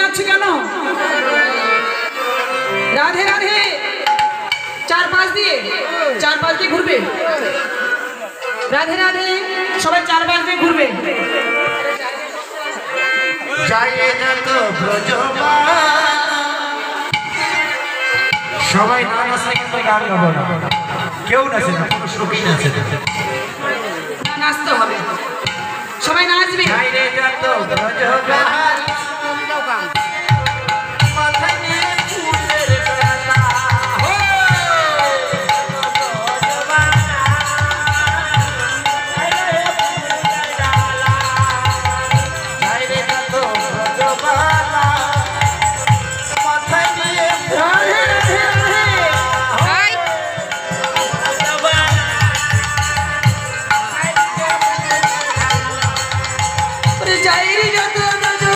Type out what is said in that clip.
যাচ্ছে কেন? রাধে রাধে চার পাঁচ দিয়ে ঘুরবে। রাধে রাধে সবাই চার পাঁচ দিয়ে ঘুরবে। সবাই না নাচলে কিন্তু গান গাবো না। কেউ নাচে না, কোনো সখী নাচে না। নাচতে হবে, সবাই নাচবে।